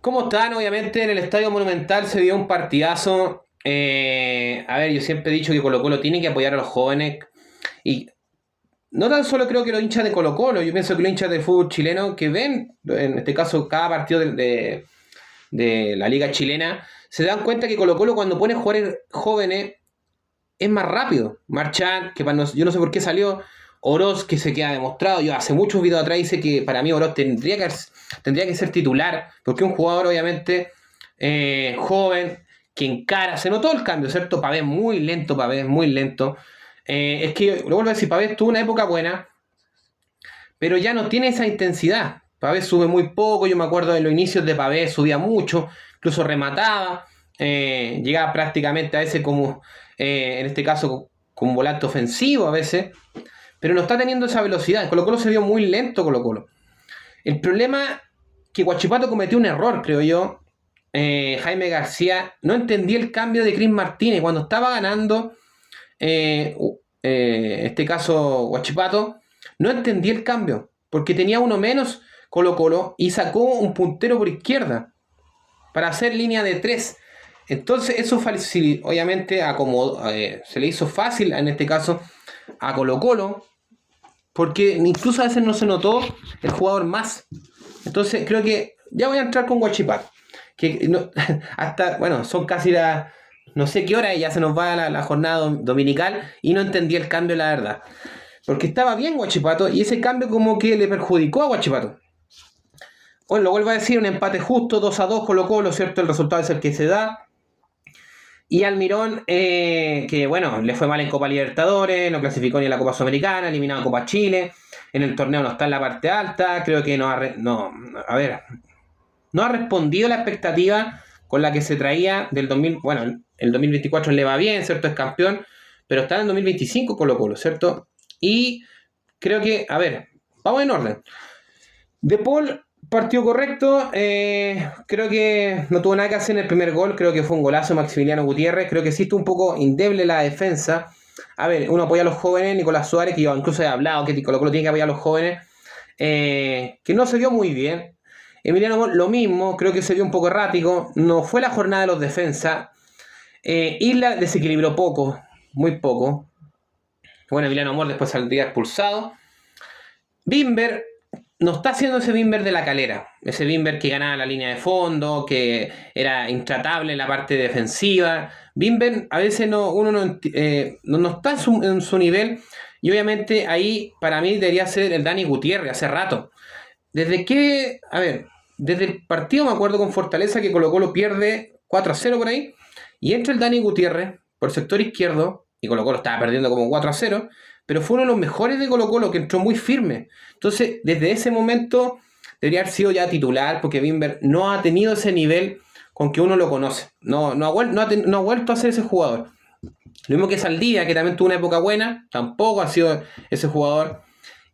¿Cómo están? Obviamente en el Estadio Monumental se dio un partidazo. A ver, yo siempre he dicho que Colo-Colo tiene que apoyar a los jóvenes. Y no tan solo creo que los hinchas de Colo-Colo, yo pienso que los hinchas del fútbol chileno que ven, en este caso, cada partido de la liga chilena, se dan cuenta que Colo-Colo cuando pone jugadores jóvenes es más rápido. Marchán, que yo no sé por qué salió. Oroz, que se queda demostrado. Yo hace muchos videos atrás hice que para mí Oroz tendría que ser titular, porque es un jugador obviamente joven, que encara, se notó el cambio, ¿cierto? Pavés muy lento, Pavés muy lento. Es que, lo vuelvo a decir, Pavés tuvo una época buena, pero ya no tiene esa intensidad. Pavés sube muy poco, yo me acuerdo de los inicios de Pavés, subía mucho, incluso remataba, llegaba prácticamente a veces como, en este caso, como volante ofensivo a veces, pero no está teniendo esa velocidad. Colo-Colo se vio muy lento, Colo-Colo. El problema es que Huachipato cometió un error, creo yo. Jaime García no entendía el cambio de Cris Martínez cuando estaba ganando, en este caso Huachipato, no entendía el cambio, porque tenía uno menos Colo-Colo y sacó un puntero por izquierda para hacer línea de 3. Entonces eso obviamente se le hizo fácil en este caso a Colo-Colo, porque incluso a veces no se notó el jugador más. Entonces creo que ya voy a entrar con Huachipato, que no, hasta, bueno, son casi no sé qué hora y ya se nos va la jornada dominical y no entendí el cambio, la verdad, porque estaba bien Huachipato y ese cambio como que le perjudicó a Huachipato. Bueno, lo vuelvo a decir, un empate justo, 2-2 Colo-Colo, ¿cierto? El resultado es el que se da. Y Almirón, que bueno, le fue mal en Copa Libertadores, no clasificó ni a la Copa Sudamericana, eliminado a Copa Chile, en el torneo no está en la parte alta, creo que no ha respondido a la expectativa con la que se traía del 2000, bueno, el 2024 le va bien, ¿cierto? Es campeón, pero está en el 2025 Colo-Colo, ¿cierto? Y creo que, a ver, vamos en orden. De Paul, partido correcto, creo que no tuvo nada que hacer en el primer gol, creo que fue un golazo Maximiliano Gutiérrez, creo que sí estuvo un poco endeble la defensa. A ver, uno apoya a los jóvenes, Nicolás Suárez, que yo incluso he hablado que Colo-Colo tiene que apoyar a los jóvenes, que no se vio muy bien. Emiliano Amor, lo mismo, creo que se vio un poco errático, no fue la jornada de los defensas. Isla desequilibró poco, muy poco. Bueno, Emiliano Amor después saldría expulsado. Bimber no está haciendo ese Bimber de la Calera, ese Bimber que ganaba la línea de fondo, que era intratable en la parte defensiva. Bimber a veces uno no está en su nivel, y obviamente ahí para mí debería ser el Dani Gutiérrez hace rato. Desde el partido me acuerdo con Fortaleza que Colo-Colo pierde 4-0 por ahí, y entra el Dani Gutiérrez por el sector izquierdo, y Colo-Colo estaba perdiendo como 4-0, pero fue uno de los mejores de Colo-Colo, que entró muy firme. Entonces, desde ese momento debería haber sido ya titular, porque Bimber no ha tenido ese nivel con que uno lo conoce. No ha vuelto a ser ese jugador. Lo mismo que Saldivia, que también tuvo una época buena, tampoco ha sido ese jugador.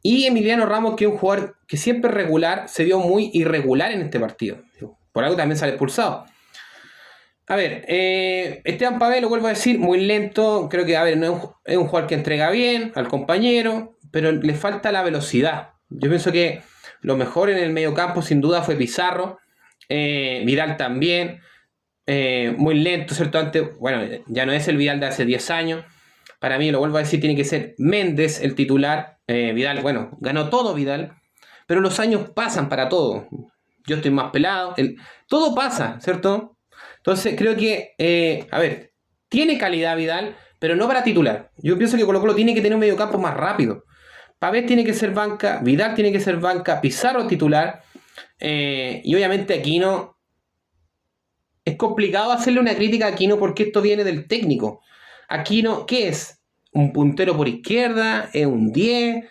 Y Emiliano Ramos, que es un jugador que siempre es regular, se vio muy irregular en este partido. Por algo también sale expulsado. A ver, Esteban Pavé, lo vuelvo a decir, muy lento. Creo que, a ver, es un jugador que entrega bien al compañero, pero le falta la velocidad. Yo pienso que lo mejor en el medio campo, sin duda, fue Pizarro. Vidal también, muy lento, ¿cierto? Antes, bueno, ya no es el Vidal de hace 10 años. Para mí, lo vuelvo a decir, tiene que ser Méndez el titular. Vidal, bueno, ganó todo Vidal, pero los años pasan para todo. Yo estoy más pelado. Todo pasa, ¿cierto? Entonces creo que, a ver, tiene calidad Vidal, pero no para titular. Yo pienso que Colo-Colo tiene que tener un mediocampo más rápido. Pavés tiene que ser banca, Vidal tiene que ser banca, Pizarro titular, y obviamente Aquino. Es complicado hacerle una crítica a Aquino porque esto viene del técnico. Aquino, ¿qué es? ¿Un puntero por izquierda? ¿Es un 10?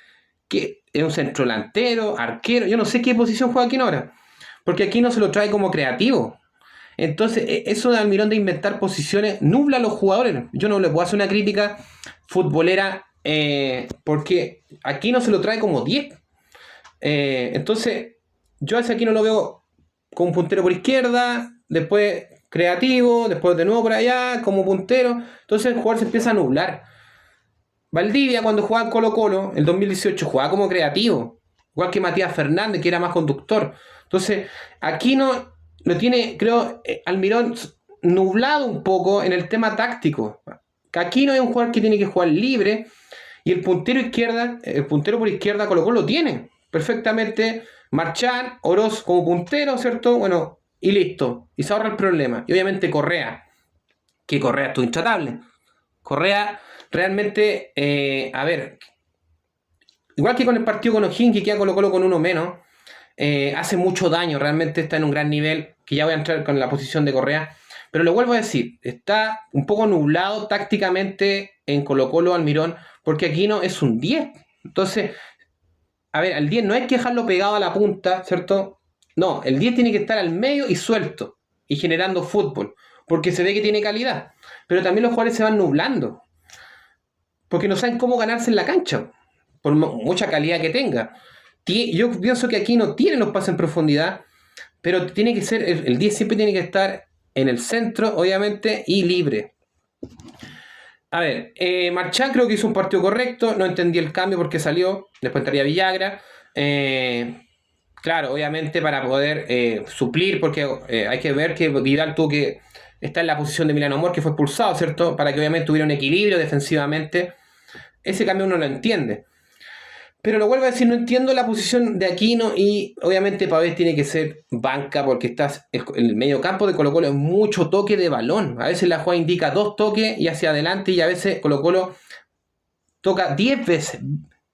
¿Qué? ¿Es un centro delantero? ¿Arquero? Yo no sé qué posición juega Aquino ahora, porque Aquino se lo trae como creativo. Entonces, eso de Almirón de inventar posiciones nubla a los jugadores. Yo no le puedo hacer una crítica futbolera, porque aquí no se lo trae como 10. Entonces, yo a ese aquí no lo veo como puntero por izquierda, después creativo, después de nuevo por allá, como puntero. Entonces el jugador se empieza a nublar. Valdivia, cuando jugaba en Colo-Colo, el 2018, jugaba como creativo. Igual que Matías Fernández, que era más conductor. Entonces, aquí no lo tiene, creo, Almirón nublado un poco en el tema táctico. Aquino es un jugador que tiene que jugar libre y el puntero por izquierda Colo-Colo lo tiene perfectamente. Marchán, Oroz como puntero, ¿cierto? Bueno, y listo. Y se ahorra el problema. Y obviamente Correa, que Correa estuvo intratable. Correa realmente, a ver, igual que con el partido con O'Higgins, que queda Colo-Colo con uno menos, hace mucho daño, realmente está en un gran nivel, que ya voy a entrar con la posición de Correa, pero lo vuelvo a decir, está un poco nublado tácticamente en Colo-Colo Almirón, porque Aquino es un 10. Entonces, a ver, al 10 no hay que dejarlo pegado a la punta, ¿cierto? No, el 10 tiene que estar al medio y suelto, y generando fútbol, porque se ve que tiene calidad, pero también los jugadores se van nublando, porque no saben cómo ganarse en la cancha, por mucha calidad que tenga. Yo pienso que aquí no tiene los pases en profundidad, pero tiene que ser, el 10 siempre tiene que estar en el centro, obviamente, y libre. A ver, Marchán creo que hizo un partido correcto, no entendí el cambio porque salió, después entraría Villagra. Claro, obviamente para poder suplir, porque hay que ver que Vidal tuvo que estar en la posición de Milano Amor, que fue expulsado, ¿cierto? Para que obviamente tuviera un equilibrio defensivamente. Ese cambio uno lo entiende. Pero lo vuelvo a decir, no entiendo la posición de Aquino y obviamente Pavés tiene que ser banca porque el medio campo de Colo Colo es mucho toque de balón. A veces la jugada indica 2 toques y hacia adelante y a veces Colo Colo toca 10 veces,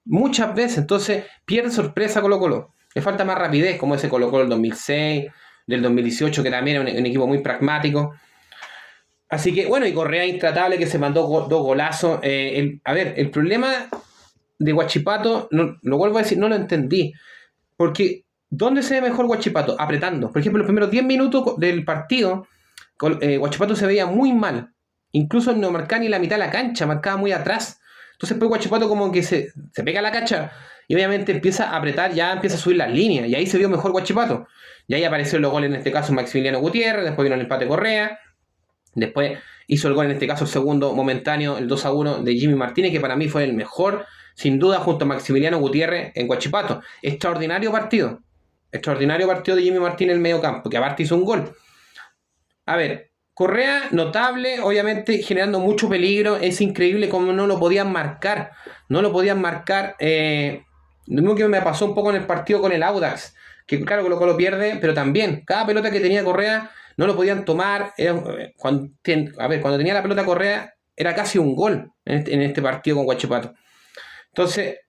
muchas veces. Entonces pierde sorpresa Colo Colo. Le falta más rapidez como ese Colo Colo del 2006, del 2018 que también era un equipo muy pragmático. Así que bueno, y Correa intratable que se mandó 2 golazos. A ver, el problema de Huachipato, no, lo vuelvo a decir, no lo entendí. Porque, ¿dónde se ve mejor Huachipato? Apretando. Por ejemplo, los primeros 10 minutos del partido, Huachipato se veía muy mal. Incluso no marcaba ni la mitad de la cancha, marcaba muy atrás. Entonces, pues Huachipato como que se pega a la cancha y obviamente empieza a apretar, ya empieza a subir las líneas. Y ahí se vio mejor Huachipato. Y ahí aparecieron los goles, en este caso Maximiliano Gutiérrez, después vino el empate Correa. Después hizo el gol, en este caso el segundo momentáneo, el 2-1 de Jimmy Martínez, que para mí fue el mejor, sin duda, junto a Maximiliano Gutiérrez en Huachipato. Extraordinario partido de Jimmy Martínez en el medio campo, que aparte hizo un gol. A ver, Correa, notable, obviamente generando mucho peligro. Es increíble cómo no lo podían marcar. Lo mismo que me pasó un poco en el partido con el Audax, que claro que lo pierde, pero también cada pelota que tenía Correa no lo podían tomar. Cuando tenía la pelota Correa era casi un gol en este partido con Huachipato. Entonces,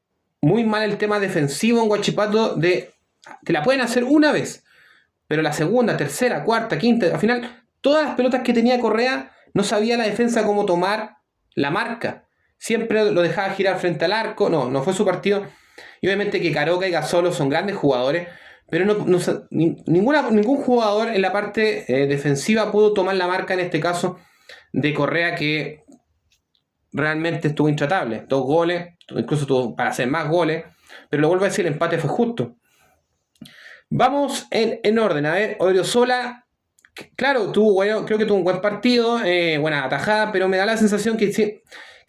muy mal el tema defensivo en Huachipato. Te la pueden hacer una vez, pero la segunda, tercera, cuarta, quinta, al final, todas las pelotas que tenía Correa no sabía la defensa cómo tomar la marca. Siempre lo dejaba girar frente al arco. No fue su partido. Y obviamente que Caroca y Gasolo son grandes jugadores, pero ningún jugador en la parte defensiva pudo tomar la marca, en este caso, de Correa, que realmente estuvo intratable. 2 goles, incluso tuvo para hacer más goles, pero lo vuelvo a decir, el empate fue justo. Vamos en orden. A ver, Odriozola, claro, creo que tuvo un buen partido, buena atajada, pero me da la sensación que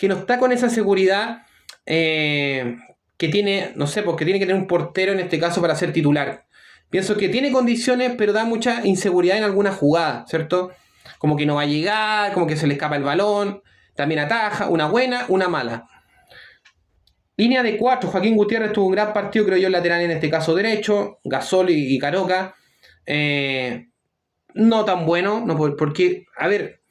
no está con esa seguridad que tiene, no sé, porque tiene que tener un portero en este caso para ser titular. Pienso que tiene condiciones, pero da mucha inseguridad en algunas jugadas, ¿cierto? Como que no va a llegar, como que se le escapa el balón, también ataja, una buena, una mala. Línea de 4, Joaquín Gutiérrez tuvo un gran partido, creo yo, el lateral en este caso derecho, Gasol y Caroca. No tan bueno, no, porque, a ver,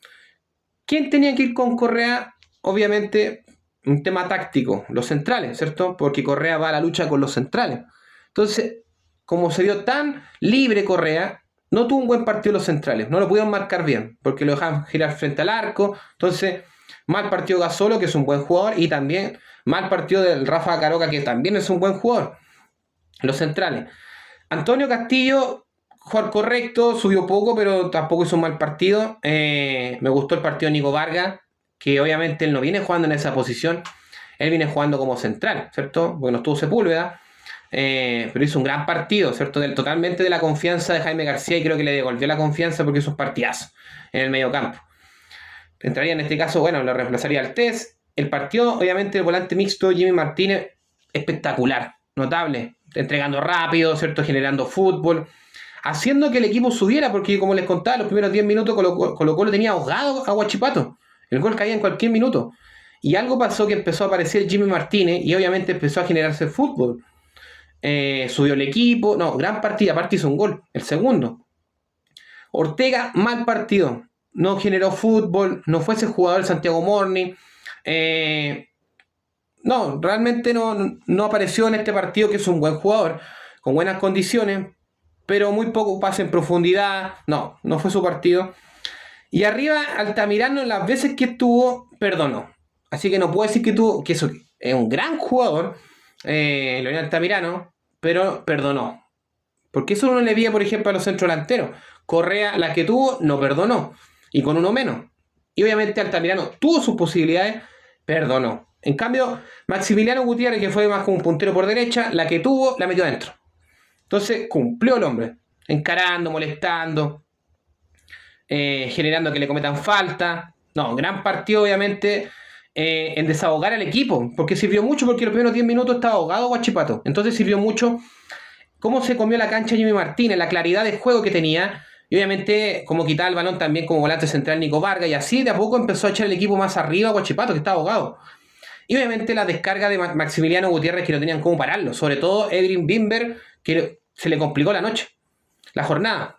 ¿quién tenía que ir con Correa? Obviamente, un tema táctico, los centrales, ¿cierto? Porque Correa va a la lucha con los centrales. Entonces, como se vio tan libre Correa, no tuvo un buen partido los centrales, no lo pudieron marcar bien, porque lo dejaban girar frente al arco. Entonces, mal partido Gasolo, que es un buen jugador, y también mal partido del Rafa Caroca, que también es un buen jugador. Los centrales. Antonio Castillo, jugador correcto, subió poco, pero tampoco hizo un mal partido. Me gustó el partido de Nico Vargas, que obviamente él no viene jugando en esa posición, él viene jugando como central, ¿cierto? Porque no estuvo Sepúlveda, pero hizo un gran partido, ¿cierto? Totalmente de la confianza de Jaime García, y creo que le devolvió la confianza porque hizo un partidazo en el medio campo. Entraría en este caso, bueno, lo reemplazaría al Test. El partido, obviamente, el volante mixto Jimmy Martínez, espectacular, notable, entregando rápido, ¿cierto? Generando fútbol. haciendo que el equipo subiera, porque como les contaba, los primeros 10 minutos Colo-Colo tenía ahogado a Huachipato. El gol caía en cualquier minuto. Y algo pasó que empezó a aparecer Jimmy Martínez y obviamente empezó a generarse fútbol. Subió el equipo, no, gran partida, aparte hizo un gol, el segundo. Ortega, mal partido, no generó fútbol, no fue ese jugador del Santiago Morning. No, realmente no apareció en este partido, que es un buen jugador, con buenas condiciones, pero muy poco pase en profundidad. No fue su partido. Y arriba, Altamirano, las veces que estuvo, perdonó. Así que no puedo decir que eso es un gran jugador, Leonel Altamirano, pero perdonó. Porque eso uno le veía, por ejemplo, a los centrodelanteros. Correa, la que tuvo, no perdonó. Y con uno menos. Y obviamente Altamirano tuvo sus posibilidades, perdonó. En cambio, Maximiliano Gutiérrez, que fue más como un puntero por derecha, la que tuvo, la metió adentro. Entonces, cumplió el hombre. Encarando, molestando, generando que le cometan falta. No, gran partido, obviamente, en desahogar al equipo. Porque sirvió mucho, porque los primeros 10 minutos estaba ahogado Huachipato. Entonces sirvió mucho cómo se comió la cancha Jimmy Martínez, la claridad de juego que tenía, y obviamente cómo quitaba el balón también como volante central Nico Vargas, y así de a poco empezó a echar el equipo más arriba a Huachipato, que estaba ahogado. Y obviamente la descarga de Maximiliano Gutiérrez, que no tenían cómo pararlo, sobre todo Edwin Bimber, que se le complicó la noche, la jornada.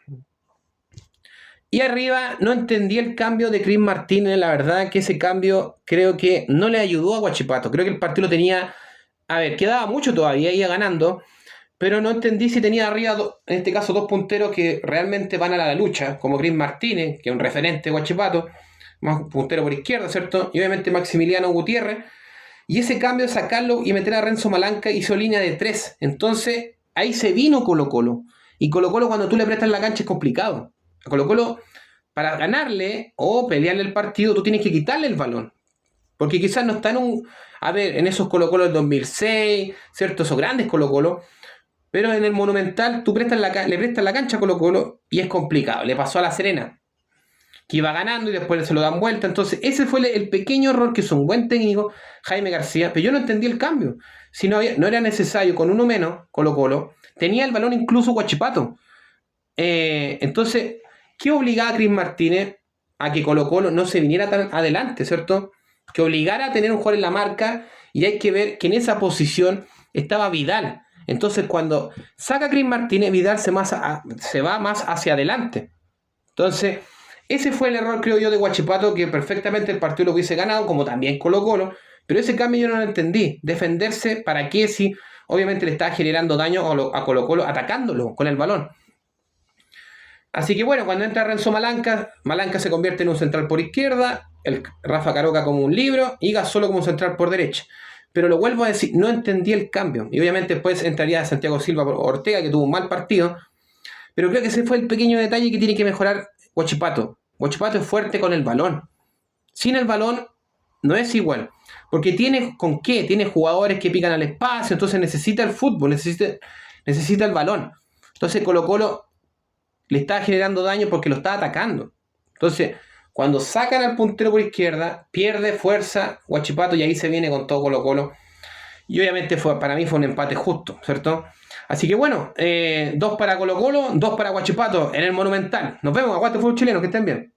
Y arriba no entendí el cambio de Chris Martínez, la verdad que ese cambio creo que no le ayudó a Huachipato. Creo que el partido lo tenía, quedaba mucho todavía, iba ganando, pero no entendí si tenía arriba, en este caso, dos punteros que realmente van a la lucha, como Chris Martínez, que es un referente de Huachipato, más puntero por izquierda, ¿cierto? Y obviamente Maximiliano Gutiérrez. Y ese cambio, sacarlo y meter a Renzo Malanca, hizo línea de 3. Entonces, ahí se vino Colo-Colo. Y Colo-Colo, cuando tú le prestas la cancha, es complicado. A Colo-Colo, para ganarle o pelearle el partido, tú tienes que quitarle el balón. Porque quizás no está en esos Colo-Colo del 2006, ¿cierto? Esos grandes Colo-Colo. Pero en el Monumental tú le prestas la cancha a Colo-Colo y es complicado. Le pasó a La Serena, que iba ganando y después se lo dan vuelta. Entonces ese fue el pequeño error que hizo un buen técnico, Jaime García, pero yo no entendí el cambio. Si no era necesario, con uno menos, Colo-Colo, tenía el balón incluso Huachipato. Entonces, ¿qué obligaba a Chris Martínez a que Colo-Colo no se viniera tan adelante, ¿cierto? Que obligara a tener un jugador en la marca, y hay que ver que en esa posición estaba Vidal. Entonces, cuando saca a Chris Martínez, Vidal se va más hacia adelante. Entonces, ese fue el error, creo yo, de Huachipato, que perfectamente el partido lo hubiese ganado, como también Colo-Colo, pero ese cambio yo no lo entendí. Defenderse, ¿para qué? Si obviamente le estaba generando daño a Colo-Colo atacándolo con el balón. Así que bueno, cuando entra Renzo Malanca se convierte en un central por izquierda, el Rafa Caroca como un libro, y Gasolo como un central por derecha. Pero lo vuelvo a decir, no entendí el cambio. Y obviamente después entraría Santiago Silva por Ortega, que tuvo un mal partido. Pero creo que ese fue el pequeño detalle que tiene que mejorar Huachipato. Huachipato es fuerte con el balón. Sin el balón no es igual. Porque tiene con qué, tiene jugadores que pican al espacio, entonces necesita el fútbol, necesita el balón. Entonces Colo-Colo le está generando daño porque lo está atacando. Entonces, cuando sacan al puntero por izquierda, pierde fuerza Huachipato y ahí se viene con todo Colo-Colo. Y obviamente para mí fue un empate justo, ¿cierto? Así que bueno, 2 para Colo-Colo, 2 para Huachipato en el Monumental. Nos vemos, aguante fútbol chileno, que estén bien.